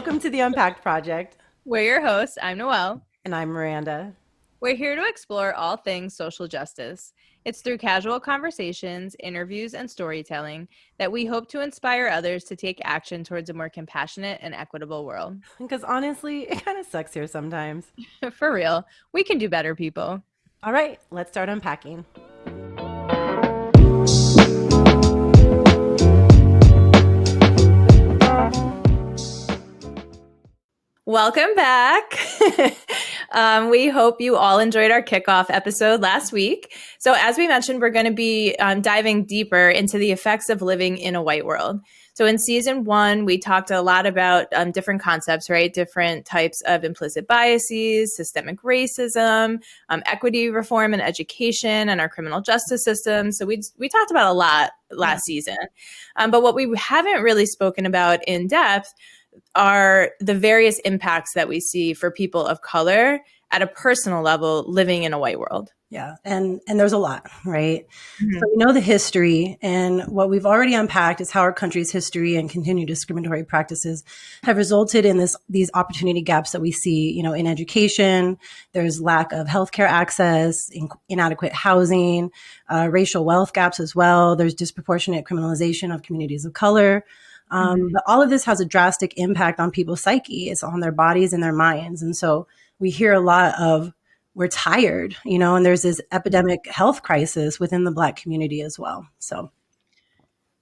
Welcome to the Unpacked Project. We're your hosts. I'm Noelle. And I'm Miranda. We're here to explore all things social justice. It's through casual conversations, interviews, and storytelling that we hope to inspire others to take action towards a more compassionate and equitable world. Because honestly, it kind of sucks here sometimes. For real, we can do better, people. All right, let's start unpacking. Welcome back. We hope you all enjoyed our kickoff episode last week. So as we mentioned, we're going to be diving deeper into the effects of living in a white world. So in season 1, we talked a lot about different concepts, right? Different types of implicit biases, systemic racism, equity reform and education, and our criminal justice system. So we talked about a lot last season. But what we haven't really spoken about in depth are the various impacts that we see for people of color at a personal level living in a white world. Yeah. And there's a lot, right? Mm-hmm. So we know the history, and what we've already unpacked is how our country's history and continued discriminatory practices have resulted in these opportunity gaps that we see, in education. There's lack of healthcare access, inadequate housing, racial wealth gaps as well. There's disproportionate criminalization of communities of color. But all of this has a drastic impact on people's psyche. It's on their bodies and their minds. And so we hear a lot of, we're tired, and there's this epidemic health crisis within the Black community as well. So.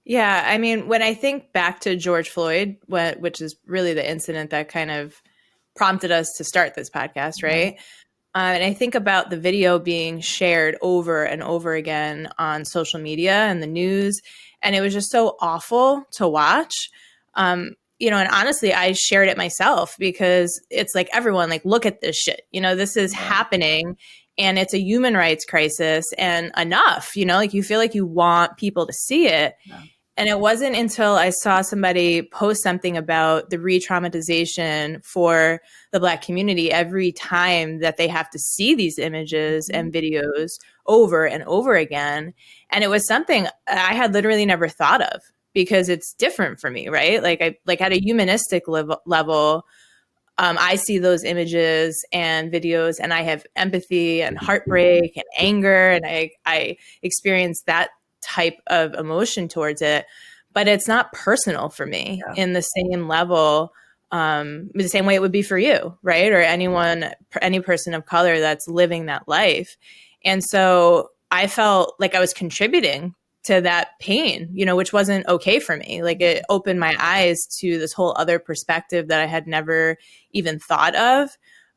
Yeah. I mean, when I think back to George Floyd, which is really the incident that kind of prompted us to start this podcast, right? And I think about the video being shared over and over again on social media and the news. And it was just so awful to watch. And honestly, I shared it myself because it's like, everyone, like, look at this shit. This is happening, and it's a human rights crisis, and enough, like, you feel like you want people to see it. Yeah. And it wasn't until I saw somebody post something about the re-traumatization for the Black community every time that they have to see these images and videos over and over again. And it was something I had literally never thought of, because it's different for me, right? Like at a humanistic level, I see those images and videos, and I have empathy and heartbreak and anger, and I experience that type of emotion towards it, but it's not personal for me in the same level, the same way it would be for you, right? Or any person of color that's living that life. And so I felt like I was contributing to that pain, which wasn't okay for me. Like, it opened my eyes to this whole other perspective that I had never even thought of,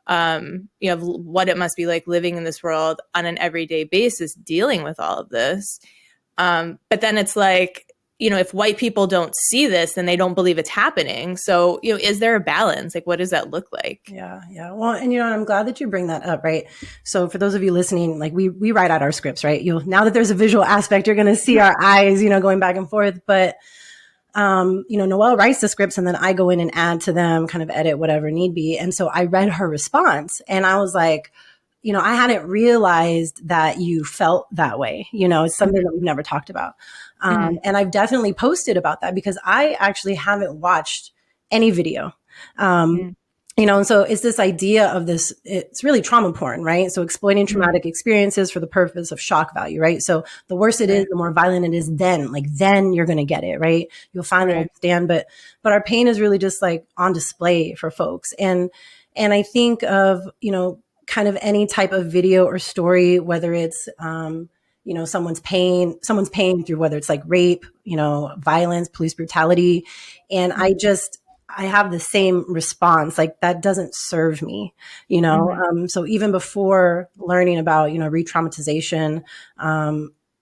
what it must be like living in this world on an everyday basis, dealing with all of this. But then it's like, if white people don't see this, then they don't believe it's happening. So, is there a balance? Like, what does that look like? Yeah. Well, and I'm glad that you bring that up, right? So for those of you listening, like, we write out our scripts, right? Now that there's a visual aspect, you're going to see our eyes, going back and forth. But, Noelle writes the scripts, and then I go in and add to them, kind of edit whatever need be. And so I read her response, and I was like, I hadn't realized that you felt that way. It's something that we've never talked about. And I've definitely posted about that, because I actually haven't watched any video. And so it's this idea of this, it's really trauma porn, right? So exploiting traumatic experiences for the purpose of shock value, right? So the worse it is, the more violent it is, then you're going to get it, right? You'll finally understand. But our pain is really just like on display for folks. And I think of, kind of any type of video or story, whether it's, someone's pain through whether it's like rape, violence, police brutality. And I have the same response, like, that doesn't serve me, So even before learning about, re-traumatization,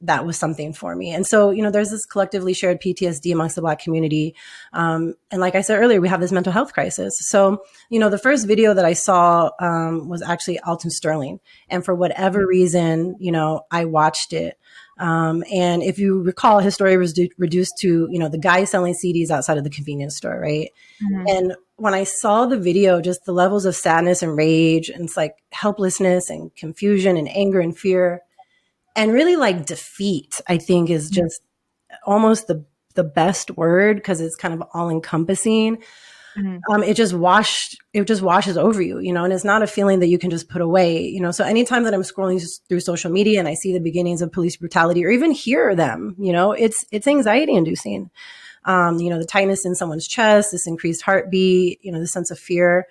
that was something for me. And so, there's this collectively shared PTSD amongst the Black community. And like I said earlier, we have this mental health crisis. So, the first video that I saw was actually Alton Sterling. And for whatever reason, I watched it. And if you recall, his story was reduced to, the guy selling CDs outside of the convenience store, right? And when I saw the video, just the levels of sadness and rage, and it's like helplessness and confusion and anger and fear, and really like defeat, I think, is just almost the best word, because it's kind of all encompassing. it just washes over you, and it's not a feeling that you can just put away, So anytime that I'm scrolling through social media and I see the beginnings of police brutality or even hear them, it's anxiety inducing. The tightness in someone's chest, this increased heartbeat, the sense of fear.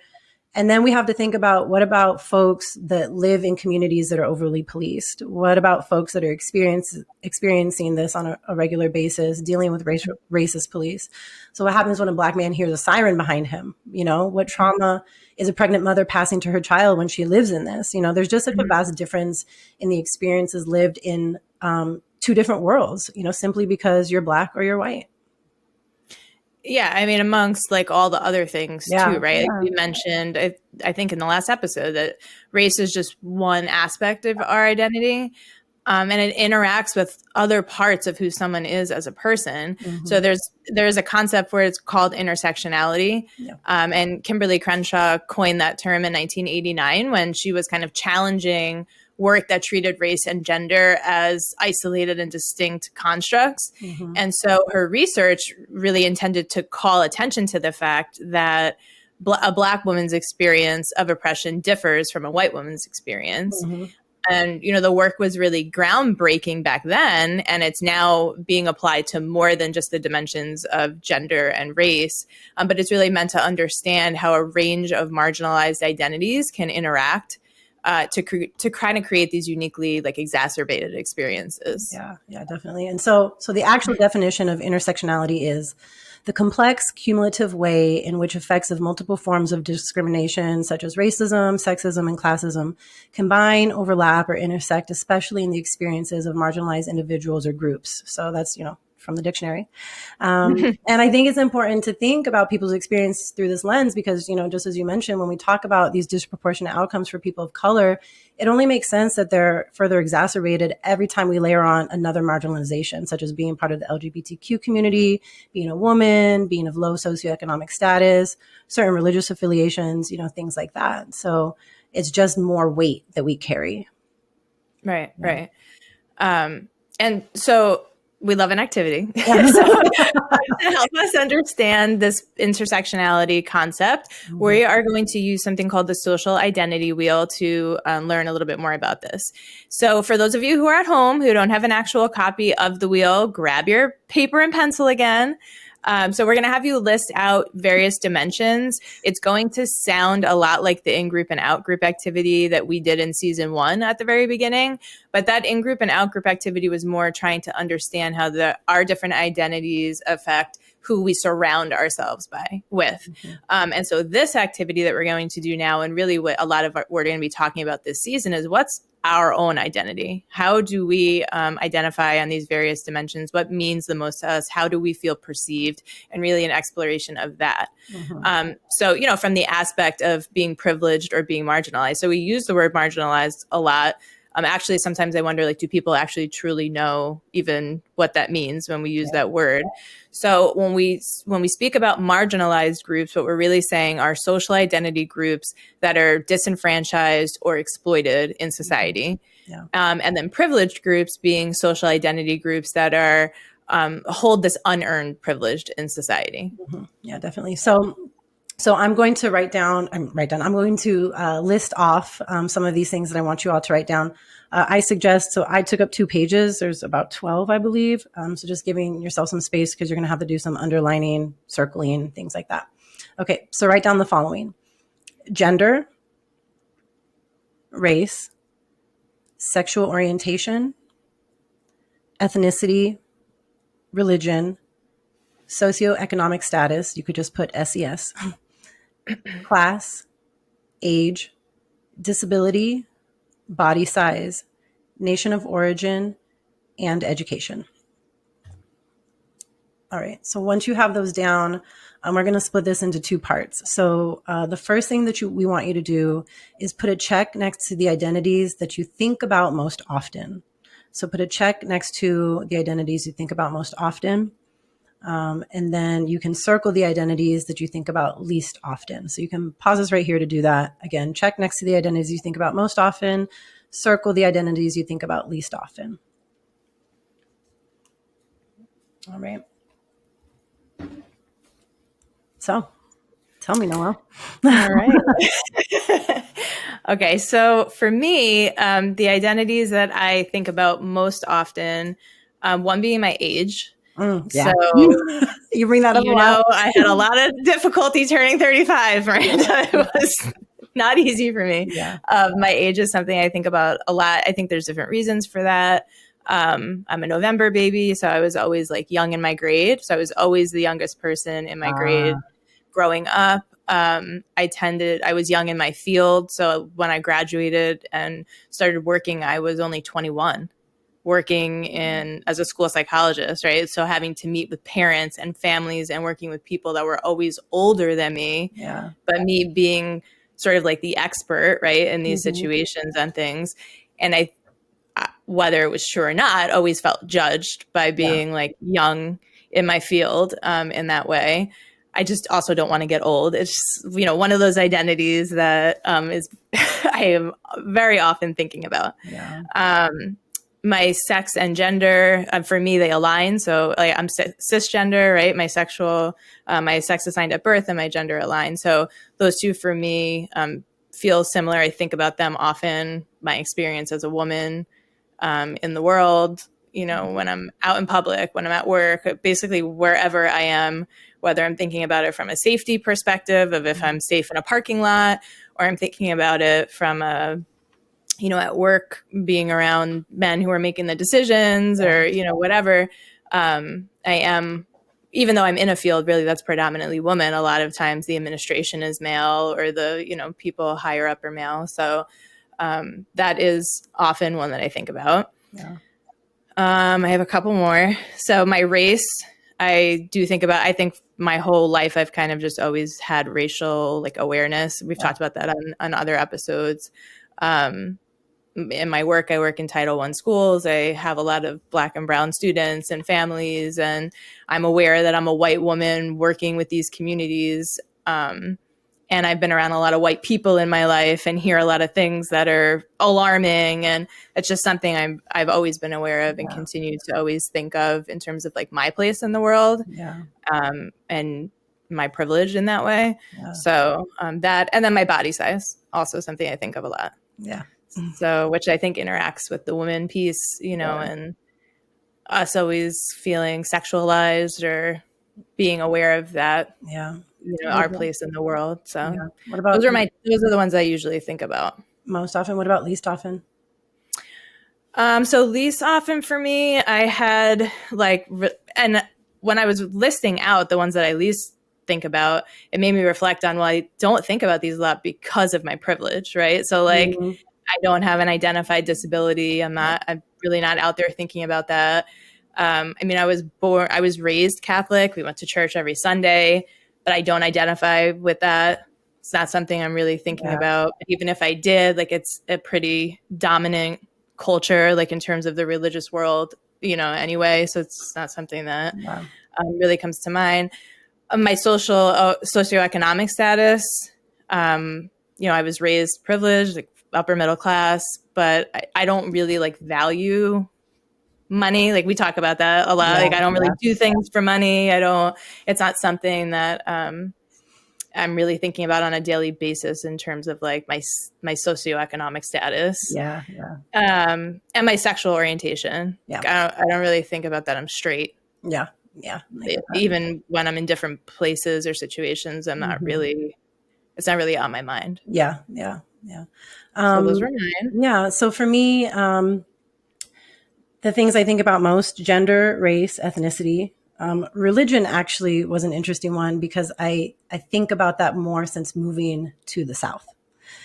And then we have to think about, what about folks that live in communities that are overly policed? What about folks that are experiencing this on a regular basis, dealing with racist police? So what happens when a Black man hears a siren behind him? What trauma is a pregnant mother passing to her child when she lives in this? There's just such a vast difference in the experiences lived in two different worlds, simply because you're Black or you're white. Yeah, I mean, amongst like all the other things too, right? Like we mentioned, I think in the last episode, that race is just one aspect of our identity. And it interacts with other parts of who someone is as a person. So there's a concept where it's called intersectionality. And Kimberle Crenshaw coined that term in 1989 when she was kind of challenging work that treated race and gender as isolated and distinct constructs. And so her research really intended to call attention to the fact that a Black woman's experience of oppression differs from a white woman's experience. And, the work was really groundbreaking back then, and it's now being applied to more than just the dimensions of gender and race. But it's really meant to understand how a range of marginalized identities can interact to kind of create these uniquely like exacerbated experiences. Yeah, definitely. And so the actual definition of intersectionality is the complex cumulative way in which effects of multiple forms of discrimination, such as racism, sexism, and classism, combine, overlap, or intersect, especially in the experiences of marginalized individuals or groups. So that's, from the dictionary. And I think it's important to think about people's experience through this lens because, just as you mentioned, when we talk about these disproportionate outcomes for people of color, it only makes sense that they're further exacerbated every time we layer on another marginalization, such as being part of the LGBTQ community, being a woman, being of low socioeconomic status, certain religious affiliations, things like that. So it's just more weight that we carry. Right. And so we love an activity. So, to help us understand this intersectionality concept, we are going to use something called the social identity wheel to learn a little bit more about this. So for those of you who are at home who don't have an actual copy of the wheel, grab your paper and pencil again. So we're going to have you list out various dimensions. It's going to sound a lot like the in-group and out-group activity that we did in season 1 at the very beginning. But that in-group and out-group activity was more trying to understand how our different identities affect who we surround ourselves with. And so this activity that we're going to do now, and really what we're going to be talking about this season, is what's our own identity? How do we identify on these various dimensions? What means the most to us? How do we feel perceived? And really an exploration of that. So, from the aspect of being privileged or being marginalized. So we use the word marginalized a lot. Actually, sometimes I wonder, do people actually truly know even what that means when we use that word? So when we speak about marginalized groups, what we're really saying are social identity groups that are disenfranchised or exploited in society. And then privileged groups being social identity groups that are hold this unearned privilege in society. Yeah, definitely. So I'm going to I'm going to list off some of these things that I want you all to write down. I took up 2 pages. There's about 12, I believe. So just giving yourself some space because you're going to have to do some underlining, circling, things like that. Okay, so write down the following: gender, race, sexual orientation, ethnicity, religion, socioeconomic status. You could just put SES. Class, age, disability, body size, nation of origin, and education. All right. So once you have those down, we're going to split this into 2 parts. So the first thing that we want you to do is put a check next to the identities that you think about most often. So put a check next to the identities you think about most often. And then you can circle the identities that you think about least often. So you can pause this right here to do that. Again, check next to the identities you think about most often, circle the identities you think about least often. All right. So Tell me, Noelle. All right. Okay. So for me, the identities that I think about most often, one being my age. Yeah. So you bring that up a lot. I had a lot of difficulty turning 35, right? It was not easy for me. Yeah. My age is something I think about a lot. I think there's different reasons for that. I'm a November baby, so I was always like young in my grade. So I was always the youngest person in my grade growing up. I was young in my field. So when I graduated and started working, I was only 21, working as a school psychologist, right? So having to meet with parents and families and working with people that were always older than me, but me being sort of like the expert, right, in these situations and things. And I, whether it was true or not, always felt judged by being like young in my field in that way. I just also don't want to get old. It's just, one of those identities that is I am very often thinking about. My sex and gender, for me, they align. So like I'm cisgender, right? My sex assigned at birth and my gender align. So those two for me feel similar. I think about them often, my experience as a woman in the world, when I'm out in public, when I'm at work, basically wherever I am, whether I'm thinking about it from a safety perspective of if I'm safe in a parking lot, or I'm thinking about it from at work, being around men who are making the decisions or, whatever. I am, even though I'm in a field really that's predominantly women, a lot of times the administration is male or the, people higher up are male. So that is often one that I think about. I have a couple more. So my race, I do think about, I think my whole life, I've kind of just always had racial awareness. We've talked about that on other episodes. In my work, I work in Title I schools. I have a lot of Black and brown students and families, and I'm aware that I'm a white woman working with these communities. And I've been around a lot of white people in my life and hear a lot of things that are alarming. And it's just something I've always been aware of and continue to always think of in terms of my place in the world and my privilege in that way. So that, and then my body size, also something I think of a lot. So, which I think interacts with the woman piece, and us always feeling sexualized or being aware of that, our place in the world. So what about those are the ones I usually think about most often. What about least often? So least often for me, I had and when I was listing out the ones that I least think about, it made me reflect on, well, I don't think about these a lot because of my privilege, right? So I don't have an identified disability. I'm really not out there thinking about that. I was raised Catholic. We went to church every Sunday, but I don't identify with that. It's not something I'm really thinking about. But even if I did, it's a pretty dominant culture, in terms of the religious world, anyway. So it's not something that really comes to mind. My socioeconomic status, I was raised privileged, upper middle class, but I don't really value money. We talk about that a lot. I don't really do things for money. It's not something that I'm really thinking about on a daily basis in terms of my socioeconomic status. And my sexual orientation. I don't really think about that. I'm straight. Even when I'm in different places or situations, I'm not really, it's not really on my mind. So those were mine. So for me, the things I think about most: gender, race, ethnicity. Religion actually was an interesting one because I think about that more since moving to the South.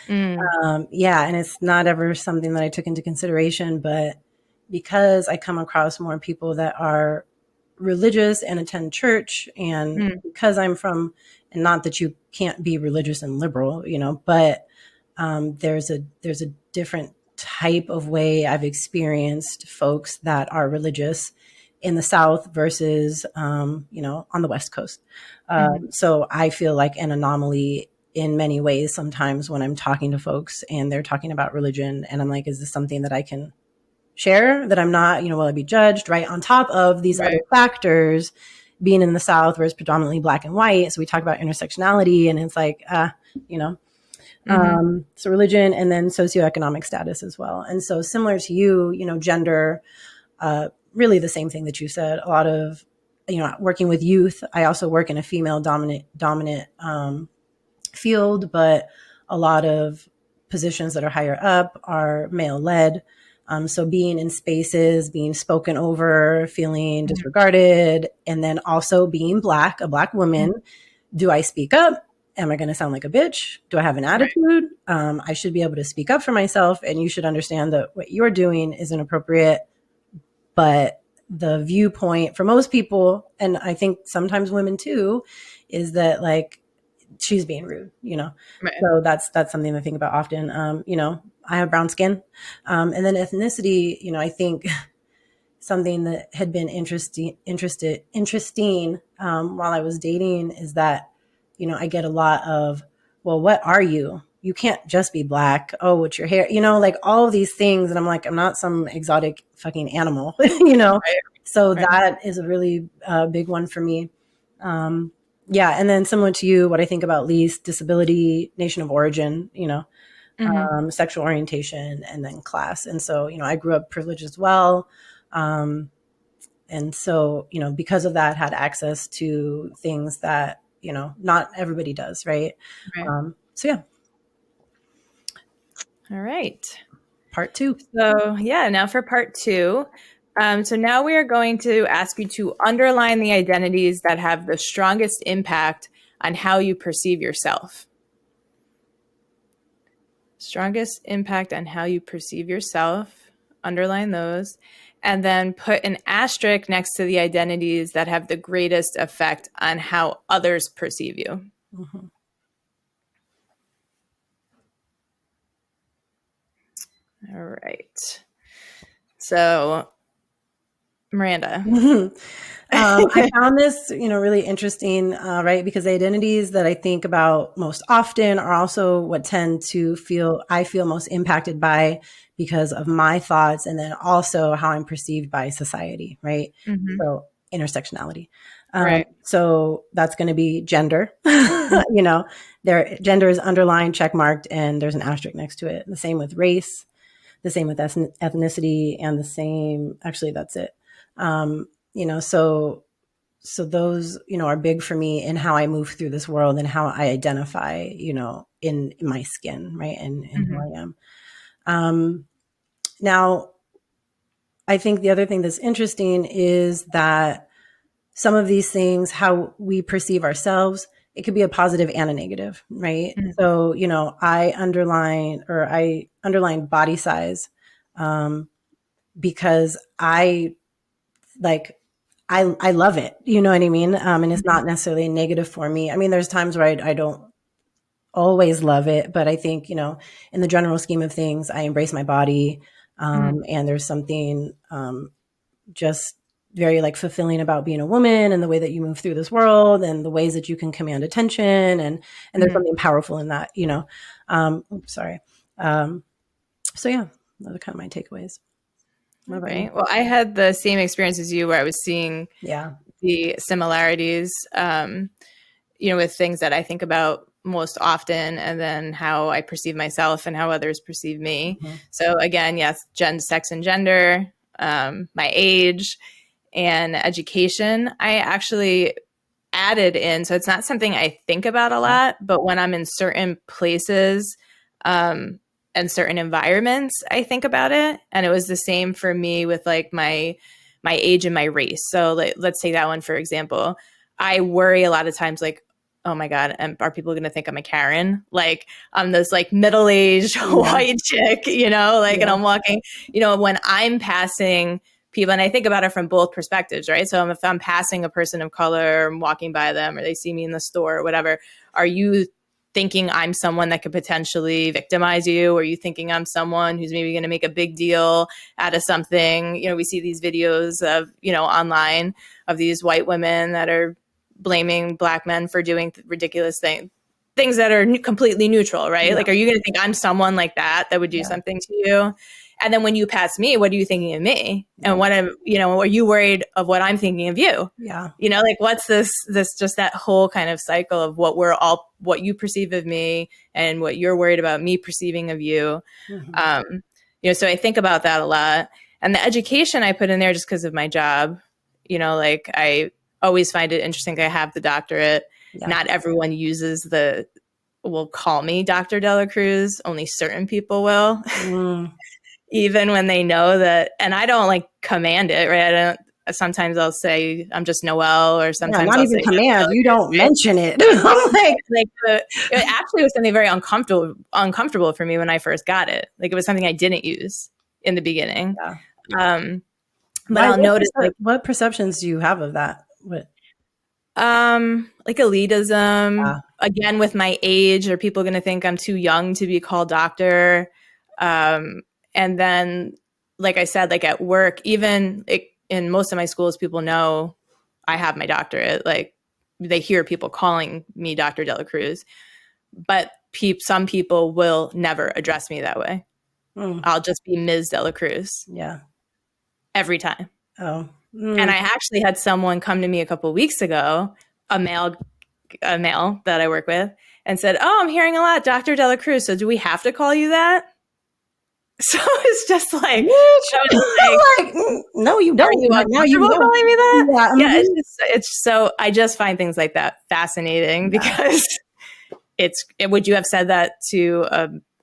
And it's not ever something that I took into consideration, but because I come across more people that are religious and attend church, and because I'm from, and not that you can't be religious and liberal, but there's a different type of way I've experienced folks that are religious in the South versus, on the West Coast. So I feel like an anomaly in many ways sometimes when I'm talking to folks and they're talking about religion, and I'm like, is this something that I can share, that I'm not, will I be judged, right? On top of these other factors being in the South where it's predominantly Black and white. So we talk about intersectionality, and it's like, you know, so religion, and then socioeconomic status as well. And so similar to you, you know, gender, really the same thing that you said. A lot of, you know, working with youth. I also work in a female dominant field, but a lot of positions that are higher up are male led. So being in spaces, being spoken over, feeling disregarded, and then also being Black, a Black woman. Do I speak up? Am I going to sound like a bitch? Do I have an attitude? I should be able to speak up for myself, and you should understand that what you're doing is inappropriate. But the viewpoint for most people, and I think sometimes women too, is that like, she's being rude, you know? Right. So that's something to think about often. You know, I have brown skin. And then ethnicity, you know, I think something that had been interesting while I was dating is that, you know, I get a lot of, well, what are you? You can't just be Black. Oh, what's your hair? You know, like all of these things. And I'm like, I'm not some exotic fucking animal, you know? Right. So that is a really big one for me. Yeah. And then similar to you, what I think about least, disability, nation of origin, you know, sexual orientation, and then class. And so, you know, I grew up privileged as well. And so, you know, because of that, had access to things that, you know, not everybody does. Right. So, yeah. All right. Part 2. So, yeah, now for part 2. So now we are going to ask you to underline the identities that have the strongest impact on how you perceive yourself. Strongest impact on how you perceive yourself. Underline those. And then put an asterisk next to the identities that have the greatest effect on how others perceive you. All right. So, Miranda. I found this, you know, really interesting, right? Because the identities that I think about most often are also what tend to I feel most impacted by because of my thoughts, and then also how I'm perceived by society, right? So intersectionality. Right. So that's going to be gender. You know, gender is underlined, checkmarked, and there's an asterisk next to it. The same with race, the same with ethnicity, and the same, actually, that's it. You know, so those, you know, are big for me in how I move through this world and how I identify, you know, in my skin, right? And who I am. Now, I think the other thing that's interesting is that some of these things, how we perceive ourselves, it could be a positive and a negative, right? So, you know, I underline body size, because I love it. You know what I mean? And it's not necessarily negative for me. I mean, there's times where I don't always love it, but I think, you know, in the general scheme of things, I embrace my body. And there's something just very like fulfilling about being a woman, and the way that you move through this world, and the ways that you can command attention. And there's something powerful in that, you know? Sorry. So yeah, those are kind of my takeaways. Right. Well, I had the same experience as you, where I was seeing the similarities, you know, with things that I think about most often, and then how I perceive myself and how others perceive me. So again, yes, sex and gender, my age, and education. I actually added in, so it's not something I think about a lot, but when I'm in certain places, and certain environments, I think about it. And it was the same for me with like my age and my race. So let's take that one, for example. I worry a lot of times, like, oh my God, are people going to think I'm a Karen? Like I'm this like middle-aged white chick, you know, like, and I'm walking, you know, when I'm passing people, and I think about it from both perspectives, right? So if I'm passing a person of color, I'm walking by them, or they see me in the store or whatever, are you thinking I'm someone that could potentially victimize you? Or are you thinking I'm someone who's maybe going to make a big deal out of something? You know, we see these videos of, you know, online of these white women that are blaming Black men for doing ridiculous things that are completely neutral, right? Like, are you going to think I'm someone like that would do something to you? And then when you pass me, what are you thinking of me? And what am, are you worried of what I'm thinking of you? Yeah. Like what's this just that whole kind of cycle of what you perceive of me and what you're worried about me perceiving of you. So I think about that a lot. And the education I put in there just because of my job, like I always find it interesting. I have the doctorate. Yeah. Not everyone uses will call me Dr. Dela Cruz. Only certain people will. Even when they know that, and I don't like command it, right? Sometimes I'll say I'm just Noelle, or sometimes not I'll even say command. You don't mention it. It actually was something very uncomfortable for me when I first got it. Like it was something I didn't use in the beginning. Yeah. But I'll notice what perceptions do you have of that? What? Like elitism. Again, with my age, are people going to think I'm too young to be called doctor? And then, like I said, like at work, even in most of my schools, people know I have my doctorate. Like they hear people calling me Dr. Dela Cruz, but some people will never address me that way. I'll just be Ms. Dela Cruz. Yeah. Every time. Oh. And I actually had someone come to me a couple of weeks ago, a male that I work with, and said, "Oh, I'm hearing a lot, Dr. Dela Cruz. So do we have to call you that?" So it's just like, no, you don't. Are you uncomfortable calling me that? Yeah. It's so, I just find things like that fascinating because would you have said that to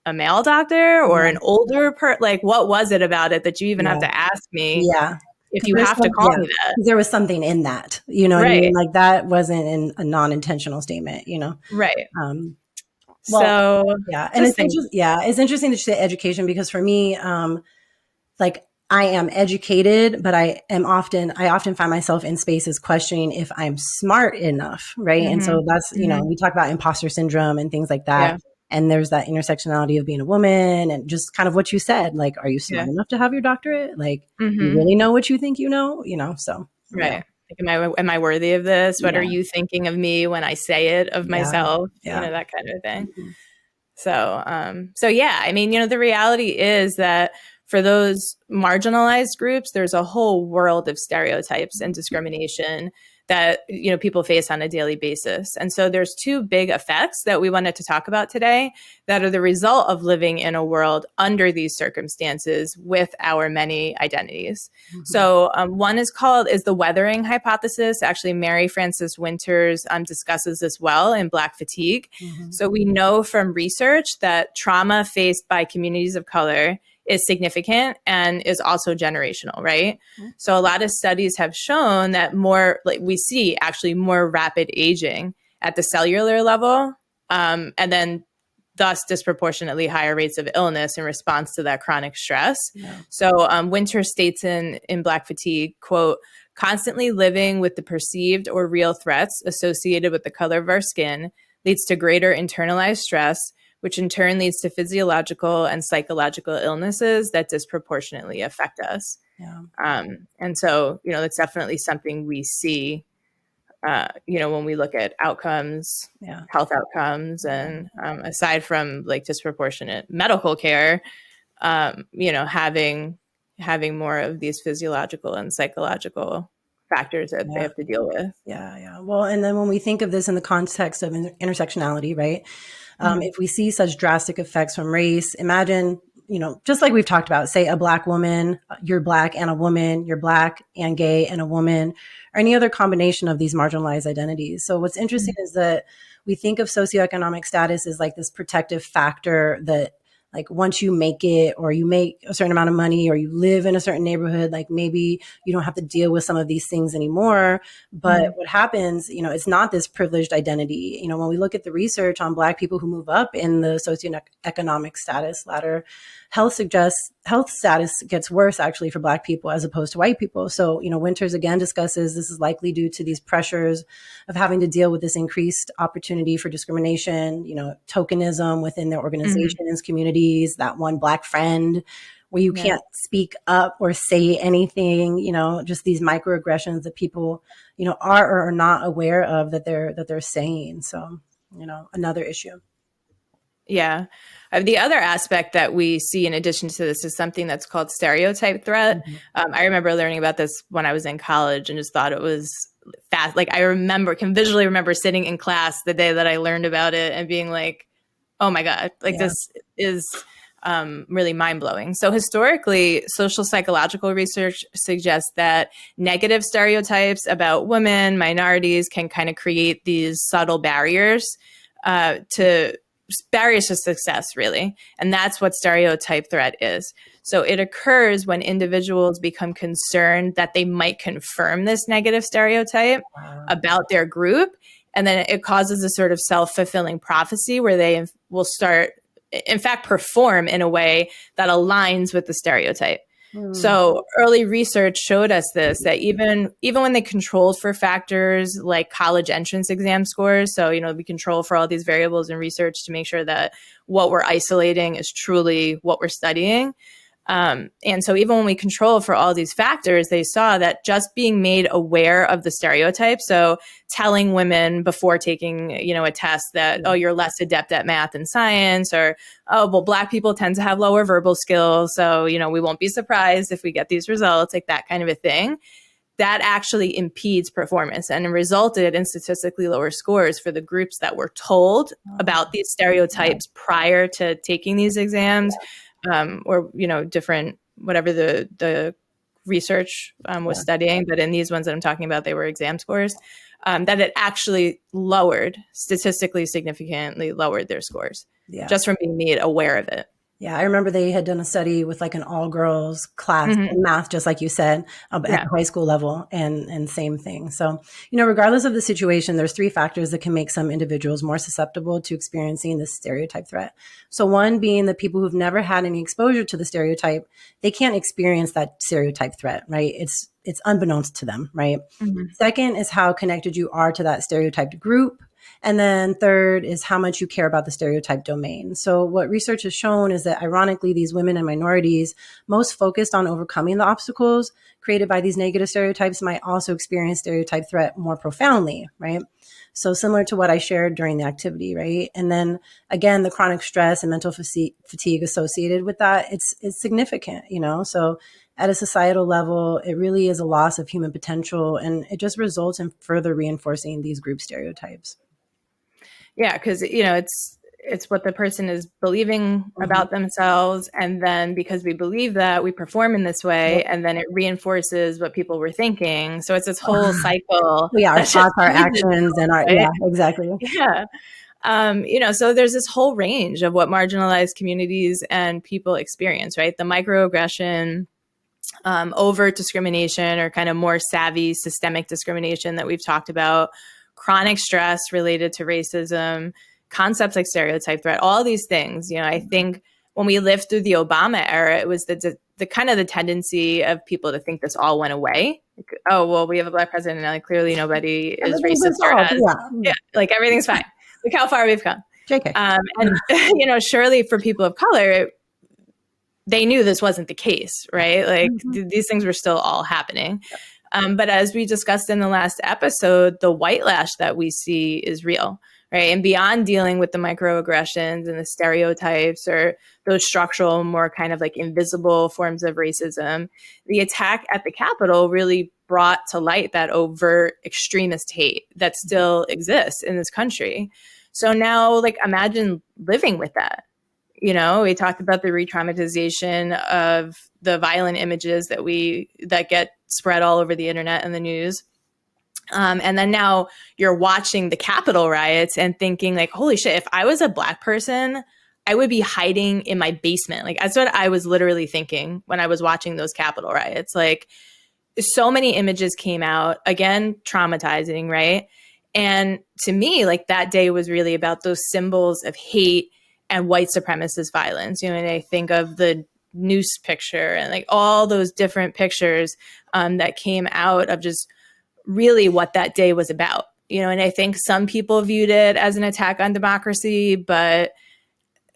a male doctor or an older like what was it about it that you even have to ask me? Yeah. If you have to call me that. There was something in that, what I mean? Like that wasn't a non-intentional statement, Right. And it's interesting to say education because for me, like I am educated, but I often find myself in spaces questioning if I'm smart enough, right? And so that's, we talk about imposter syndrome and things like that. Yeah. And there's that intersectionality of being a woman and just kind of what you said, like, are you smart enough to have your doctorate? Like, you really know what you think you know, so. Right. Like, am I worthy of this? What are you thinking of me when I say it of myself? That kind of thing. So yeah, I mean, the reality is that for those marginalized groups, there's a whole world of stereotypes and discrimination that, people face on a daily basis. And so there's two big effects that we wanted to talk about today that are the result of living in a world under these circumstances with our many identities. So one is the weathering hypothesis. Actually, Mary Frances Winters discusses this well in Black Fatigue. So we know from research that trauma faced by communities of color is significant and is also generational, right? So a lot of studies have shown that we see actually more rapid aging at the cellular level, and then thus disproportionately higher rates of illness in response to that chronic stress. So Winter states in Black Fatigue, quote, "Constantly living with the perceived or real threats associated with the color of our skin leads to greater internalized stress, which in turn leads to physiological and psychological illnesses that disproportionately affect us." And so, that's definitely something we see, when we look at outcomes, health outcomes, and aside from like disproportionate medical care, having more of these physiological and psychological factors that they have to deal with. Yeah. Well, and then when we think of this in the context of intersectionality, right? If we see such drastic effects from race, imagine, just like we've talked about, say a Black woman, you're Black and a woman, you're Black and gay and a woman, or any other combination of these marginalized identities. So what's interesting is that we think of socioeconomic status as like this protective factor that, like, once you make it or you make a certain amount of money or you live in a certain neighborhood, like maybe you don't have to deal with some of these things anymore. But what happens, it's not this privileged identity. When we look at the research on Black people who move up in the socioeconomic status ladder, health status gets worse actually for Black people as opposed to white people. So, Winters again discusses this is likely due to these pressures of having to deal with this increased opportunity for discrimination, tokenism within their organizations, communities, that one Black friend where you can't speak up or say anything, just these microaggressions that people, are or are not aware of that they're saying. So, another issue. Yeah. The other aspect that we see in addition to this is something that's called stereotype threat. I remember learning about this when I was in college and just thought it was fast. Like can visually remember sitting in class the day that I learned about it and being like, oh my God, like this is really mind blowing. So historically, social psychological research suggests that negative stereotypes about women, minorities can kind of create these subtle barriers to success, really. And that's what stereotype threat is. So it occurs when individuals become concerned that they might confirm this negative stereotype about their group. And then it causes a sort of self-fulfilling prophecy where they will start, in fact, perform in a way that aligns with the stereotype. So early research showed us this, that even when they controlled for factors like college entrance exam scores, so, we control for all these variables in research to make sure that what we're isolating is truly what we're studying. And so even when we control for all these factors, they saw that just being made aware of the stereotype, so telling women before taking, a test that, oh, you're less adept at math and science, or, oh, well, Black people tend to have lower verbal skills, so, we won't be surprised if we get these results, like that kind of a thing, that actually impedes performance and resulted in statistically lower scores for the groups that were told about these stereotypes prior to taking these exams. Or, different, whatever the research was studying. But in these ones that I'm talking about, they were exam scores, that it actually statistically significantly lowered their scores just from being made aware of it. Yeah, I remember they had done a study with like an all-girls class in math, just like you said, at the high school level, and same thing. So, regardless of the situation, there's 3 factors that can make some individuals more susceptible to experiencing this stereotype threat. So one being the people who've never had any exposure to the stereotype, they can't experience that stereotype threat, right? It's unbeknownst to them, right? Second is how connected you are to that stereotyped group. And then third is how much you care about the stereotype domain. So what research has shown is that ironically, these women and minorities most focused on overcoming the obstacles created by these negative stereotypes might also experience stereotype threat more profoundly, right? So similar to what I shared during the activity, right? And then again, the chronic stress and mental fatigue associated with that, it's significant, So at a societal level, it really is a loss of human potential, and it just results in further reinforcing these group stereotypes. Yeah, because, it's what the person is believing about themselves. And then because we believe that, we perform in this way, and then it reinforces what people were thinking. So it's this whole cycle. Yeah, our thoughts, our actions, and our, yeah, exactly. Yeah. So there's this whole range of what marginalized communities and people experience, right? The microaggression, overt discrimination, or kind of more savvy systemic discrimination that we've talked about, chronic stress related to racism, concepts like stereotype threat, all these things. I think when we lived through the Obama era, it was the kind of the tendency of people to think this all went away. Like, oh, well, we have a Black president now. Like, clearly nobody is racist or like everything's fine. Look how far we've come. JK. And, surely for people of color, they knew this wasn't the case, right? Like these things were still all happening. But as we discussed in the last episode, the white lash that we see is real, right? And beyond dealing with the microaggressions and the stereotypes or those structural, more kind of like invisible forms of racism, the attack at the Capitol really brought to light that overt extremist hate that still exists in this country. So now, like, imagine living with that. We talked about the re-traumatization of the violent images that get spread all over the internet and the news. And then now you're watching the Capitol riots and thinking like, holy shit, if I was a Black person, I would be hiding in my basement. Like, that's what I was literally thinking when I was watching those Capitol riots. Like, so many images came out, again, traumatizing, right? And to me, like, that day was really about those symbols of hate and white supremacist violence, and I think of the noose picture and like all those different pictures that came out of just really what that day was about, and I think some people viewed it as an attack on democracy, but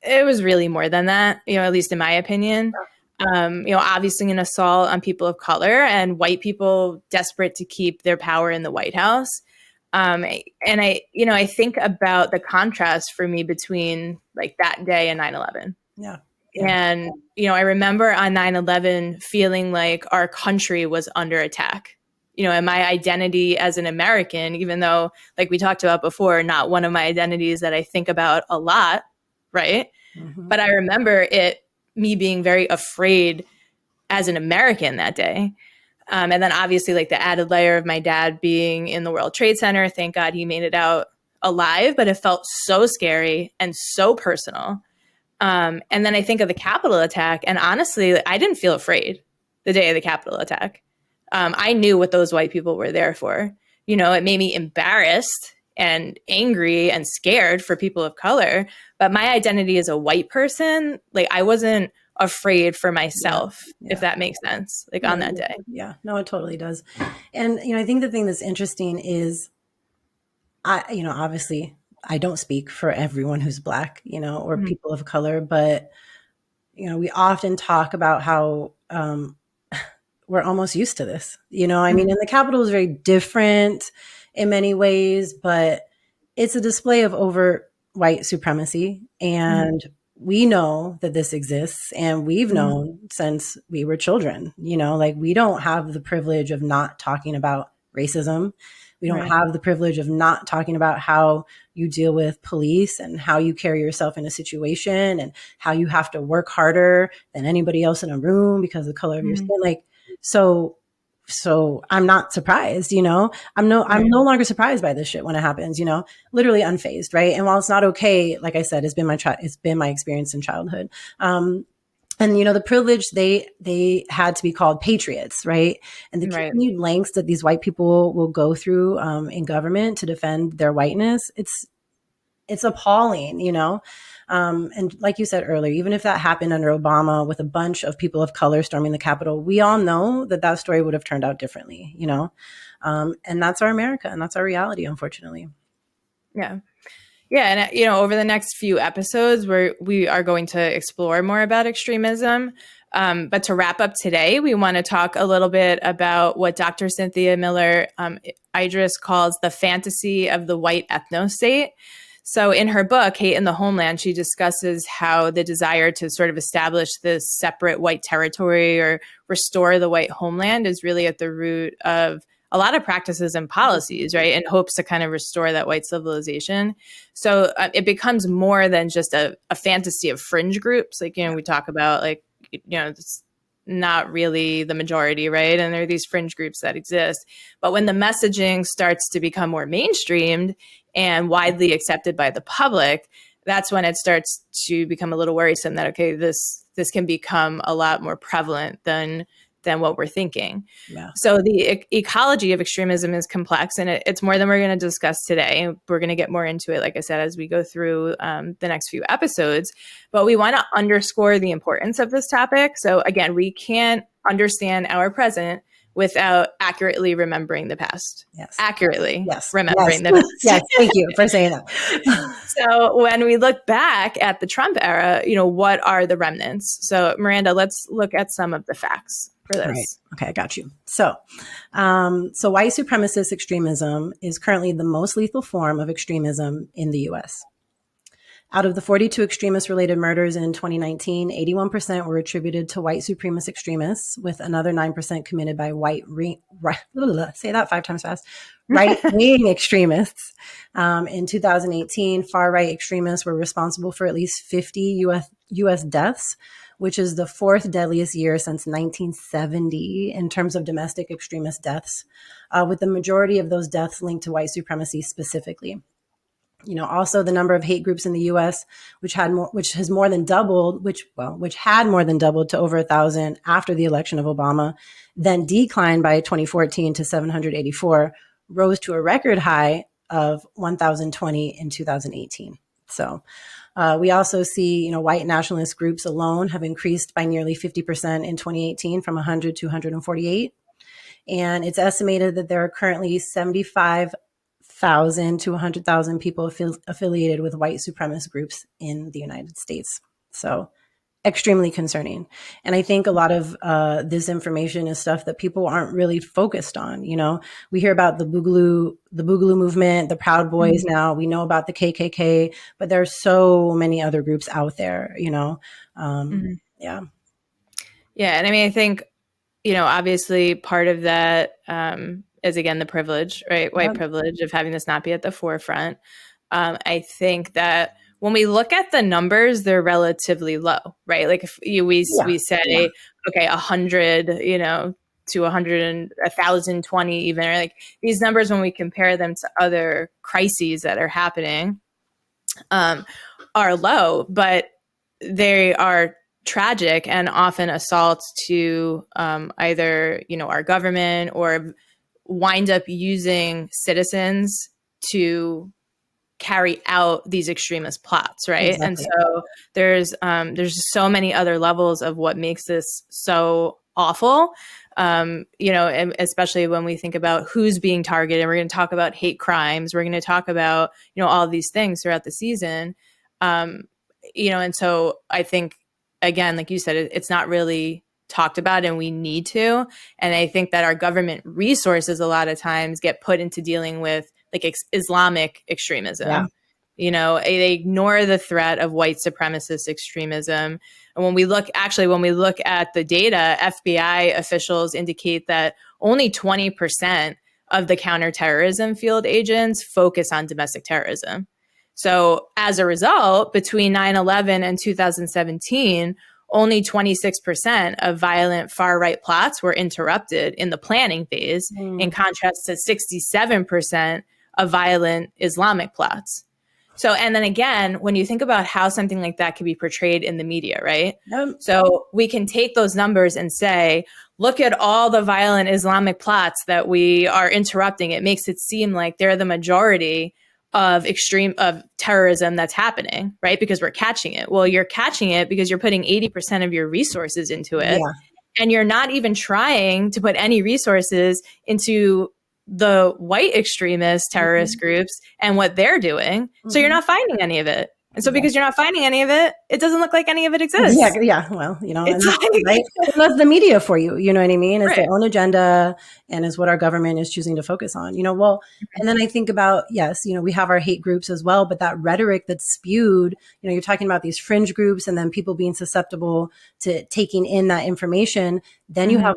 it was really more than that, at least in my opinion. Obviously an assault on people of color and white people desperate to keep their power in the White House. And I think about the contrast for me between like that day and 9/11. Yeah. And, I remember on 9/11 feeling like our country was under attack, and my identity as an American, even though, like we talked about before, not one of my identities that I think about a lot, right? Mm-hmm. But I remember me being very afraid as an American that day. And then obviously like the added layer of my dad being in the World Trade Center. Thank God he made it out alive, but it felt so scary and so personal. And then I think of the Capitol attack, and honestly, I didn't feel afraid the day of the Capitol attack. I knew what those white people were there for. It made me embarrassed and angry and scared for people of color. But my identity as a white person, like I wasn't afraid for myself, if that makes sense, like on that day. Yeah, no, it totally does. And, I think the thing that's interesting is, obviously I don't speak for everyone who's Black, or people of color, but, we often talk about how we're almost used to this, I mean, and the Capitol is very different in many ways, but it's a display of overt white supremacy. And we know that this exists, and we've known since we were children, like we don't have the privilege of not talking about racism. We don't have the privilege of not talking about how you deal with police and how you carry yourself in a situation and how you have to work harder than anybody else in a room because of the color of your skin. Like, so I'm not surprised, I'm no longer surprised by this shit when it happens, literally unfazed. Right. And while it's not okay, like I said, it's been my experience in childhood. And, the privilege, they had to be called patriots, right? And the continued lengths that these white people will go through in government to defend their whiteness, it's appalling, and like you said earlier, even if that happened under Obama with a bunch of people of color storming the Capitol, we all know that story would have turned out differently, and that's our America, and that's our reality, unfortunately. Yeah. Yeah. And, over the next few episodes, we are going to explore more about extremism. But to wrap up today, we want to talk a little bit about what Dr. Cynthia Miller Idris calls the fantasy of the white ethnostate. So in her book, Hate in the Homeland, she discusses how the desire to sort of establish this separate white territory or restore the white homeland is really at the root of a lot of practices and policies, right, in hopes to kind of restore that white civilization. So it becomes more than just a fantasy of fringe groups. Like, we talk about like, it's not really the majority, right? And there are these fringe groups that exist. But when the messaging starts to become more mainstreamed and widely accepted by the public, that's when it starts to become a little worrisome that, okay, this can become a lot more prevalent than what we're thinking. Yeah. So the ecology of extremism is complex, and it's more than we're going to discuss today. We're going to get more into it, like I said, as we go through the next few episodes. But we want to underscore the importance of this topic. So again, we can't understand our present without accurately remembering the past. Yes. Accurately remembering the past. Yes, thank you for saying that. So when we look back at the Trump era, what are the remnants? So Miranda, let's look at some of the facts for this. Right. Okay, I got you. So white supremacist extremism is currently the most lethal form of extremism in the U.S. Out of the 42 extremist-related murders in 2019, 81% were attributed to white supremacist extremists, with another 9% committed by say that 5 times fast, right-wing extremists. In 2018, far-right extremists were responsible for at least 50 U.S. deaths, which is the 4th deadliest year since 1970 in terms of domestic extremist deaths, with the majority of those deaths linked to white supremacy specifically. Also the number of hate groups in the U.S., which had more than doubled to over 1,000 after the election of Obama, then declined by 2014 to 784, rose to a record high of 1,020 in 2018. So we also see, white nationalist groups alone have increased by nearly 50% in 2018 from 100 to 148. And it's estimated that there are currently 75,000 to 100,000 people affiliated with white supremacist groups in the United States. So extremely concerning. And I think a lot of this information is stuff that people aren't really focused on. You know, we hear about the Boogaloo movement, the Proud Boys now. We know about the KKK, but there's so many other groups out there, you know. Yeah. Yeah. And I mean, I think, you know, obviously part of that is, again, the privilege, right? White privilege of having this not be at the forefront. I think that when we look at the numbers, they're relatively low, right? Like if we say, okay, 100, you know, to 100 and 1,020 even, or like these numbers, when we compare them to other crises that are happening, are low, but they are tragic and often assaults to either, you know, our government, or wind up using citizens to carry out these extremist plots, right? Exactly. And so there's so many other levels of what makes this so awful, you know, and especially when we think about who's being targeted. We're going to talk about hate crimes. We're going to talk about, you know, all of these things throughout the season, you know, and so I think, again, like you said, it's not really talked about, and we need to. And I think that our government resources a lot of times get put into dealing with like Islamic extremism. Yeah. You know, they ignore the threat of white supremacist extremism. And when we look at the data, FBI officials indicate that only 20% of the counterterrorism field agents focus on domestic terrorism. So as a result, between 9/11 and 2017, only 26% of violent far-right plots were interrupted in the planning phase, in contrast to 67% of violent Islamic plots. So, and then again, when you think about how something like that can be portrayed in the media, right? So we can take those numbers and say, look at all the violent Islamic plots that we are interrupting. It makes it seem like they're the majority of terrorism that's happening, right? Because we're catching it. Well, you're catching it because you're putting 80% of your resources into it. Yeah. And you're not even trying to put any resources into the white extremist terrorist groups and what they're doing. So you're not finding any of it. And so because you're not finding any of it, it doesn't look like any of it exists. Yeah. Well, you know, and that's the media for you. You know what I mean? It's their own agenda, and is what our government is choosing to focus on. You know, well, and then I think about, yes, you know, we have our hate groups as well, but that rhetoric that's spewed, you know, you're talking about these fringe groups and then people being susceptible to taking in that information. Then you have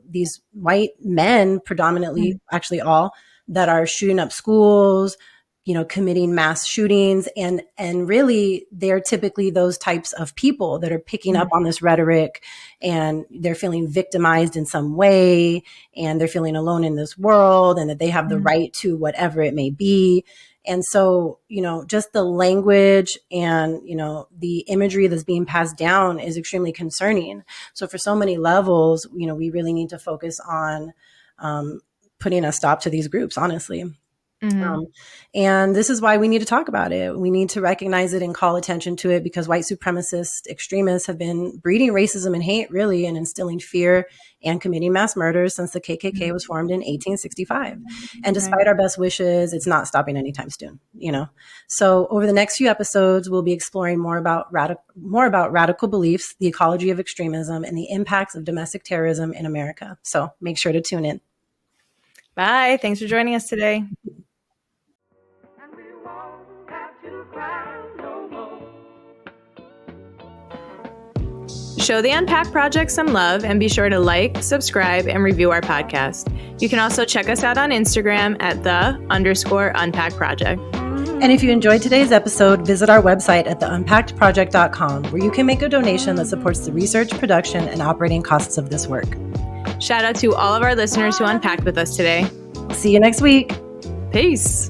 these white men, predominantly, actually all, that are shooting up schools, you know, committing mass shootings. And really, they're typically those types of people that are picking up on this rhetoric, and they're feeling victimized in some way, and they're feeling alone in this world, and that they have the right to whatever it may be. And so, you know, just the language and, you know, the imagery that's being passed down is extremely concerning. So for so many levels, you know, we really need to focus on putting a stop to these groups, honestly. And this is why we need to talk about it. We need to recognize it and call attention to it, because white supremacist extremists have been breeding racism and hate, really, and instilling fear and committing mass murders since the KKK was formed in 1865. And despite our best wishes, it's not stopping anytime soon, you know? So over the next few episodes, we'll be exploring more about radical beliefs, the ecology of extremism, and the impacts of domestic terrorism in America. So make sure to tune in. Bye. Thanks for joining us today. Show the Unpack Project some love and be sure to like, subscribe, and review our podcast. You can also check us out on Instagram at _Unpack Project. And if you enjoyed today's episode, visit our website at theunpackedproject.com, where you can make a donation that supports the research, production, and operating costs of this work. Shout out to all of our listeners who unpacked with us today. See you next week. Peace.